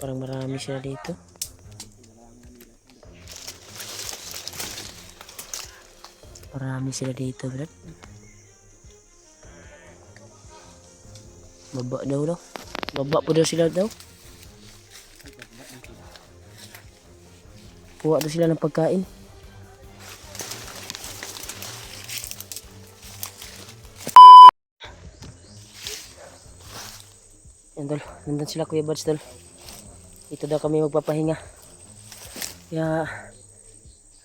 Parang marami sila dito. Marami sila dito, bro. Baba daw daw. Baba po daw sila daw. Kuha daw sila ng pagkain. Yan dol. Nandun sila Kuya Buds dol. Ito daw kami magpapahinga. Kaya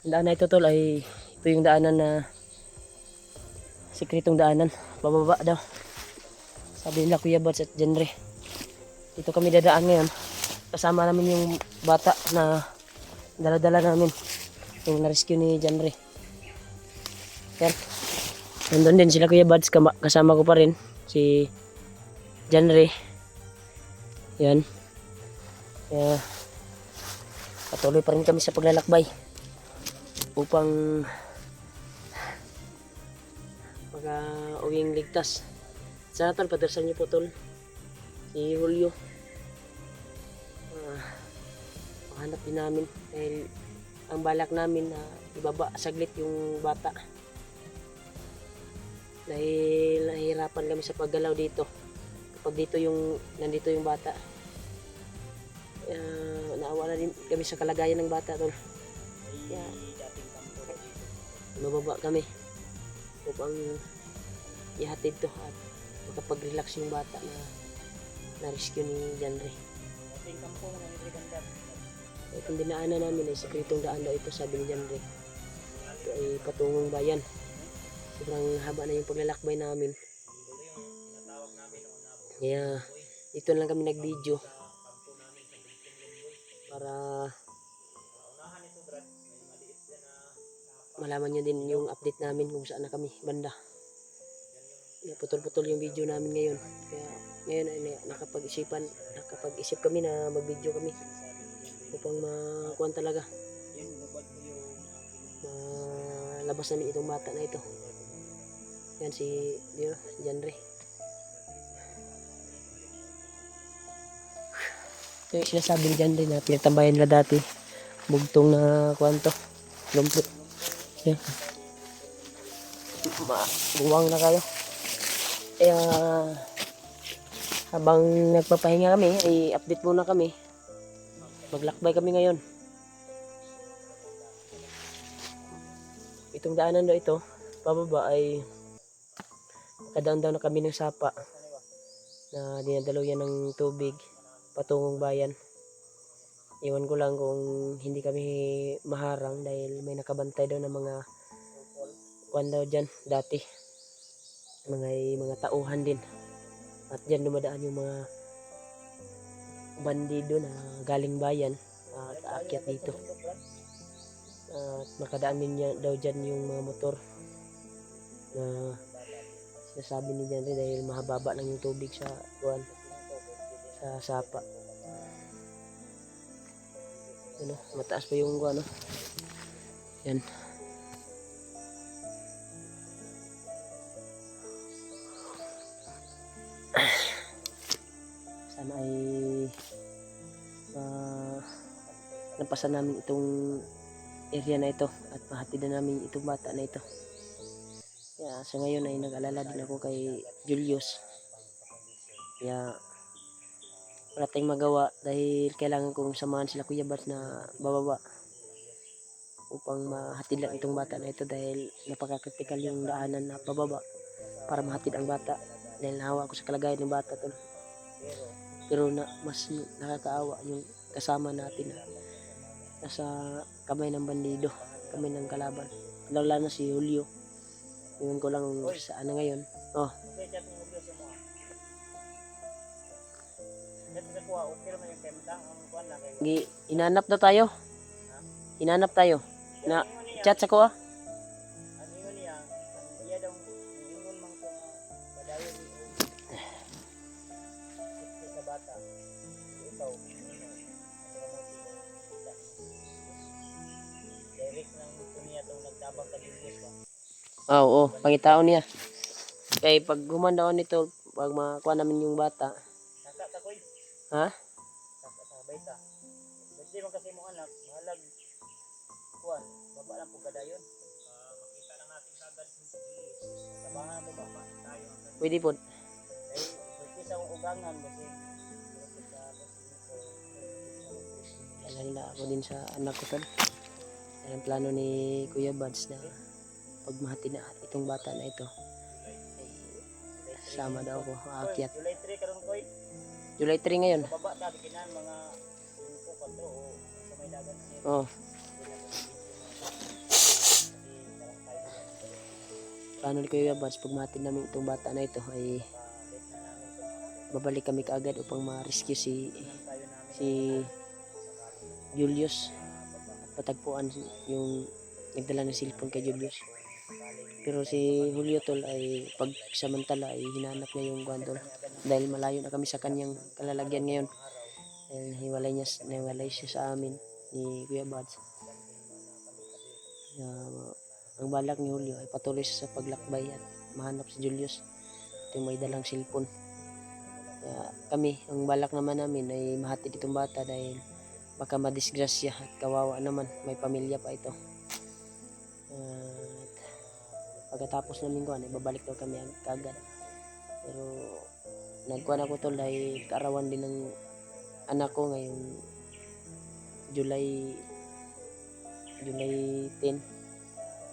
ang daan na ito tol ay ito yung daanan na sikretong daanan. Bababa daw. Sabi nila Kuya Buds at Genre. Dito kami dadaan ngayon. Kasama namin yung bata na dala-dala namin. Yung na-rescue ni Genre. Yan. Nandun din sila Kuya Buds. Kasama ko pa rin. Si Genre. Yan. Kaya patuloy pa rin kami sa paglalakbay. Upang uwing ligtas. Sana tol, padarsan niyo po tol. Si Julio. Hanap din namin dahil ang balak namin na ibaba saglit yung bata dahil nahihirapan kami sa paggalaw dito kapag dito nandito yung bata. Naawa na din kami sa kalagayan ng bata tol. Kaya mababa kami upang ihatid to at makapag-relax yung bata na rescue ni Genre. Itong dinaanan namin ay sikretong daan daw ito, sabi ni Genre. Ito ay patungong bayan. Sobrang haba na yung paglalakbay namin. Kaya ito lang kami nag-video para malaman nyo din yung update namin kung saan na kami banda. Putol-putol yung video namin ngayon. Kaya ngayon ay nakapag-isip kami na mag-video kami upang makuhan talaga malabas namin itong bata na ito. Yan si Genre. Ito yung sinasabi ni Genre na pinagtambayan nila dati, bugtong na kwanto lumpot. Yan. Buwang na kayo. Kaya habang nagpapahinga kami ay update muna kami. Maglakbay kami ngayon. Itong daanan daw ito, pababa ay makadaan daw na kami ng sapa na dinadalo yan ng tubig patungong bayan. Iwan ko lang kung hindi kami maharang dahil may nakabantay daw ng mga kwan daw dyan dati. Mga tauhan din. At dyan dumadaan yung mga bandido na galing bayan at aakyat dito. At makadaan din daw dyan yung mga motor na sinasabi ni Genre dahil mahababa lang yung tubig sa sapa. Mataas pa yung yan. Sana ay napasan namin itong area na ito at mahatid na namin itong bata na ito. Kaya sa ngayon ay nag-alala din ako kay Julius. Kaya wala tayong magawa dahil kailangan kong samahan sila Kuya Buds na bababa upang mahatid lang itong bata na ito dahil napaka-critical yung daanan na pababa para mahatid ang bata dahil nahawa ako sa kalagayan ng bata tol. Pero mas nakakaawa yung kasama natin na nasa kamay ng bandido, kamay ng kalaban, lalo na si Julio. Yun ko lang saan na ngayon. Inanap na tayo. Inanap tayo. Na chat sa ko oo, pangitaon niya. Kaya pag gumandaon nito, pag makuha namin yung bata. Ha? 40. Pwede man kasi mo anak, mahalag kuan, baba lang po kadayon. Makita lang natin sagad kung sabangan mo ba tayo ang Pwede po. ay pwede sa ugangan kasi Alala ako din sa anak ko tol. Yan ang plano ni Kuya Buds na pag mahati na itong bata na ito ay sama daw ako aakyat. July 3 karon koy. July 3 ngayon. Baba ta kinan mga 5 4 o sa may dagan niya. Oh, plano ni Kuya Buds pag mahati namin itong bata na ito ay babalik kami kaagad upang ma-rescue si Julius at patagpuan yung nagdala ng cellphone kay Julius. Pero si Julio tol ay pagsamantala ay hinanap niya yung guandol dahil malayo na kami sa kanyang kalalagyan ngayon. Dahil hiwalay siya sa amin ni Kuya Buds. Ang balak ni Julio ay patuloy siya sa paglakbay at mahanap si Julius at yung may dalang cellphone. Kaya kami, ang balak naman namin ay mahatid itong bata dahil baka madisgrasya at kawawa naman, may pamilya pa ito. Pagkatapos namin kuhan, babalik daw kami kagad. Pero nagkuhan ako tol dahil kaarawan din ng anak ko ngayong July 10.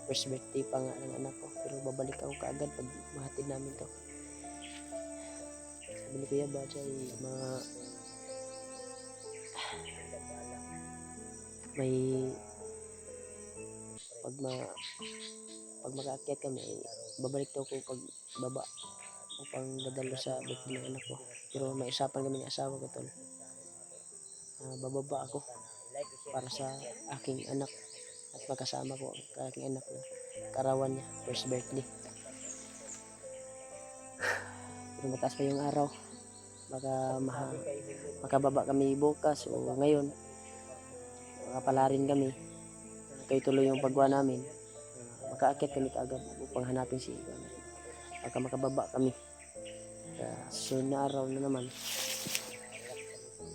First birthday pa nga ng anak ko. Pero babalik ako kaagad pag mahatid namin to. Sabi ni Kuya Buds ay pag makaakyat kami babalik daw ko pag baba upang dadalo sa birthday ng anak ko. Pero may usapan kami ng asawa ko tol. Bababa ako para sa aking anak at magkasama ko ang aking anak na karawan niya first birthday. Pero mataas pa yung araw, baka makababa kami bukas o ngayon, makapala rin kami. Kayo tuloy yung pagwa namin, makaakyat kami kaagad upang hanapin si baka makababa kami sa susunod na araw na naman.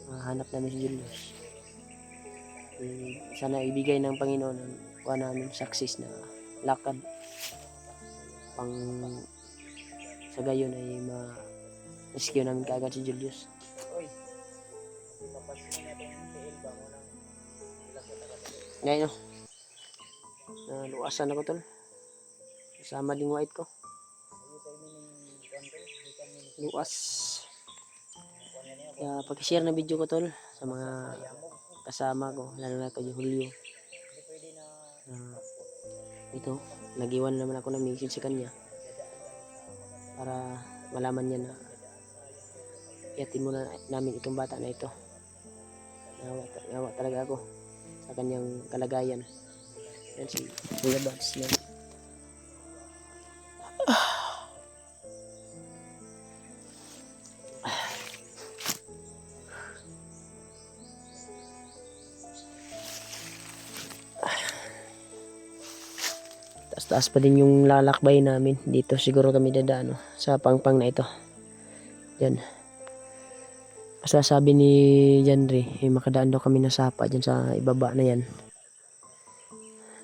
Hanap namin si Julius. Sana ibigay ng Panginoon ang kuha namin success na lakad pang sa gayon ay ma-rescue namin kaagad si Julius. Ngayon luwasan ako tol, kasama din white ko, luwas. Kaya pag-share na video ko tol sa mga kasama ko, lalo na kay Julio. Ito, nag-iwan naman ako ng message sa kanya para malaman niya na iyatin muna namin itong bata na ito. Nawa talaga ako sa kanyang kalagayan. Yan si Kuya Buds yan. Taas pa din yung lalakbay namin. Dito siguro kami dadaan sa pangpang na ito. Yan. Basta sabi ni Janry, makadaan daw kami na sapa dyan sa ibaba na yan.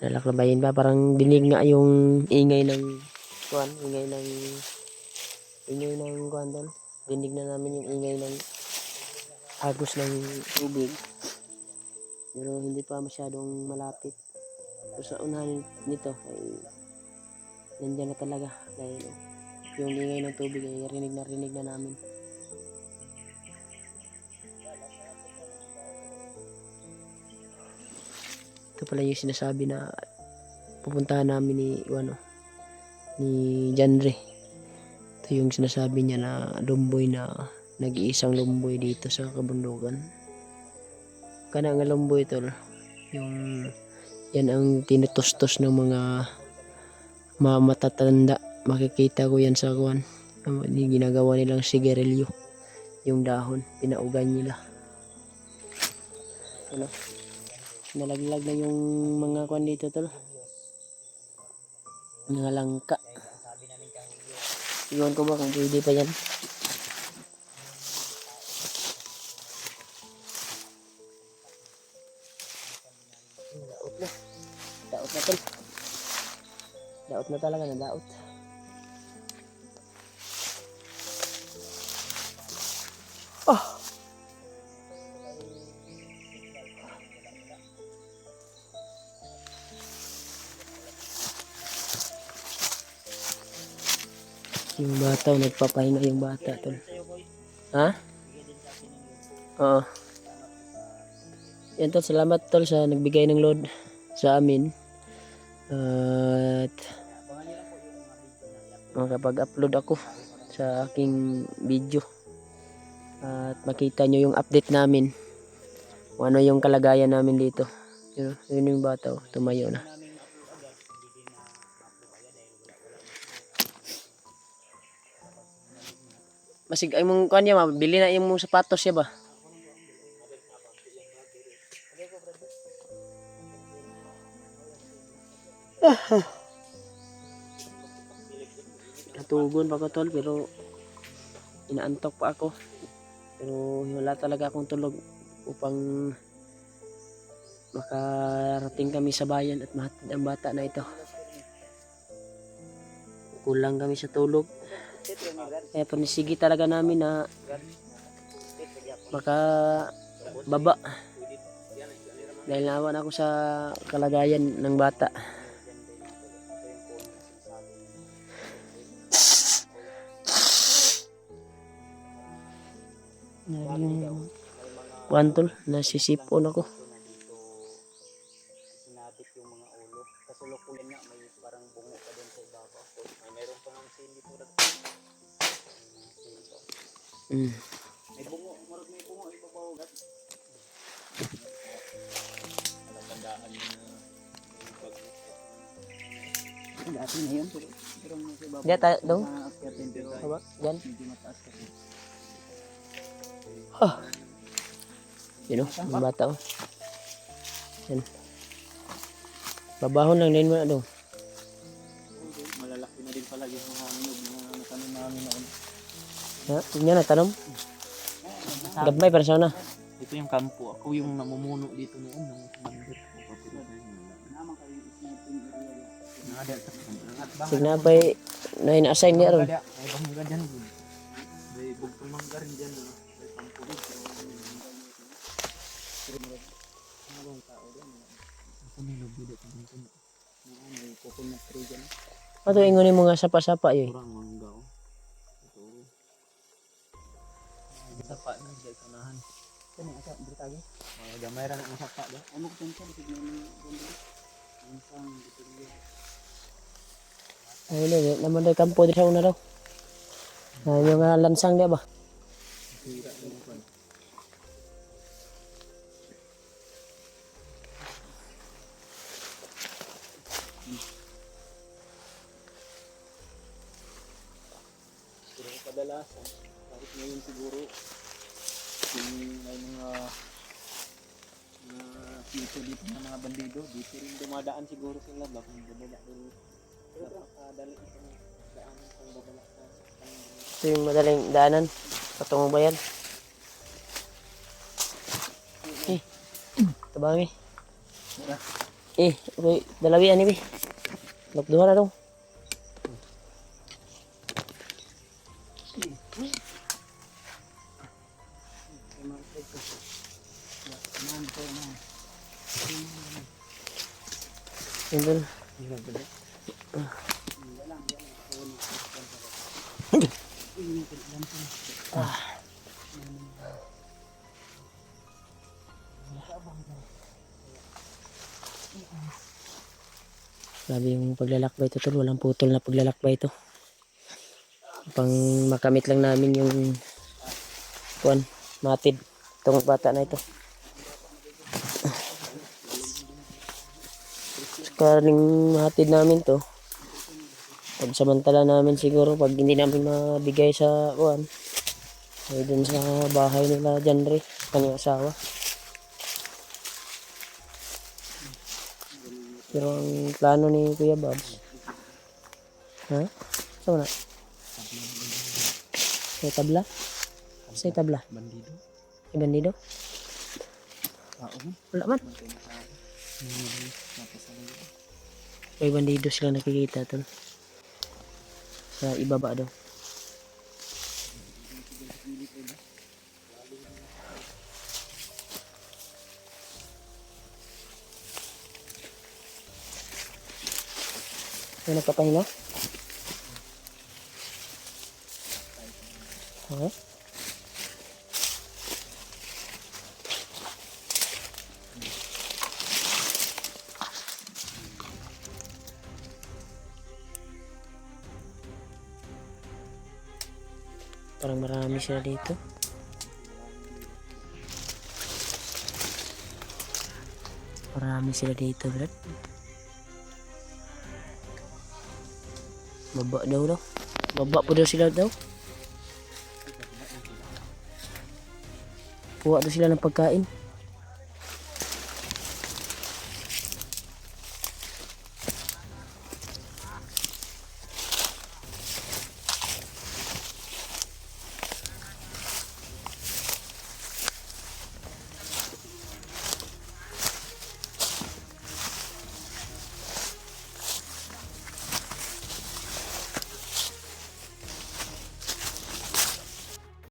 Lalakbayin pa. Parang dinig nga yung ingay ng kuwan. Ingay ng kuwan doon. Dinig na namin yung ingay ng agos ng tubig. Pero hindi pa masyadong malapit. Pero sa unahan nito ay nandyan na talaga dahil yung ingay ng tubig ay rinig na namin. Ito pala yung sinasabi na pupuntahan namin ni Janry. Ito yung sinasabi niya na lumboy na nag-iisang lumboy dito sa kabundukan. Kana nga lumboy tol, yung yan ang tinutustos ng mga matatanda. Makikita ko yan sa kuwan. Ginagawa nilang sigarilyo. Yung dahon, pinaugan nila. Ano? Nalaglag na yung mga kuwan dito tol. Mga langka. Iwan ko ba kung pwede pa yan. talaga na daot. Ah! Yung bata, nagpapahinga yung bata tol. Ha? Oo. Yan tol, salamat tol sa nagbigay ng load sa amin. At makapag-upload ako sa aking video. At makita nyo yung update namin. Kung ano yung kalagayan namin dito. Yun yung bata, tumayo na. Masig ay mong kuan ya, bili na yung mong sapatos ya ba? Natugon pa ko tol pero inaantok pa ako. Pero wala talaga akong tulog upang makarating kami sa bayan at mahatid ang bata na ito. Kulang kami sa tulog. Kaya panisigi talaga namin na baka baba. Dahil naawan ako sa kalagayan ng bata. Yung wantol, nasisipon ako. Sinabit yung mga ulo. Kasulukuyan nga may parang bungo pa din sa ibabaw. May meron pa ng sili po na. May bungo, marag may bungo ibabaw. Tandaan mo na dati na yun, pero sa ibabaw. Diyan tayo daw. Haba, diyan. Medyo mataas kasi. Yun o, ang bata o. Yan. Babahon lang din mo na daw. Malalaki na din pala yung mga anyog na natanim namin noon. Ha? Tingnan na, tanong. Gabay para sa una. Ito yung kampo. Ako yung namumuno dito noon ng mandir. Signa pa'y na ina-assign niya ron. May bangga dyan. May bugtong mangga rin dyan. May kampo dito. Mga tao dyan. Ako may lobby dito. May coconut tree dyan. Ato ingon mo nga sapa-sapa yun. Kurang mangga. Ito. Sapa na dyan sa unahan. Ito na asa. Britagi. Gamay rin ang sapa dyan. Ano ko dyan siya? Bigyan mo yung isang bitilyo. Ayun na, naman daw kampo din sa una daw. Ayun yung lansang niya ba? Sira yung pan. Pero kadalasan, kahit ngayon siguro, kung may mga sito dito ng mga bandido, dito rin dumadaan siguro sila ba kung babala rin. Napakadali itong daanan kung babala sa Ito yung madaling daanan. Patungong bayan. Tabangi. Okay, dalawi ani bi. Nagduha na daw. Yun. Grabe yung paglalakbay ito tol. Walang putol na paglalakbay ito. Pang makamit lang namin yung matid. Itong bata na ito. Karing hatid namin to. Pagsamantala namin siguro pag hindi namin mabigay sa ay dun sa bahay nila Janre, kanyang asawa. Pero ang plano ni Kuya Babs, saan na? Sa tabla? Sa tabla? bandido. May bandido? Wala man. May bandido sila nakikita tol. Sa ibaba daw. May nagpapahinga? Okay. Parang marami sila dito. Marami sila dito, Brad. Baba daw. Baba po daw sila daw. Kuha daw sila ng pagkain.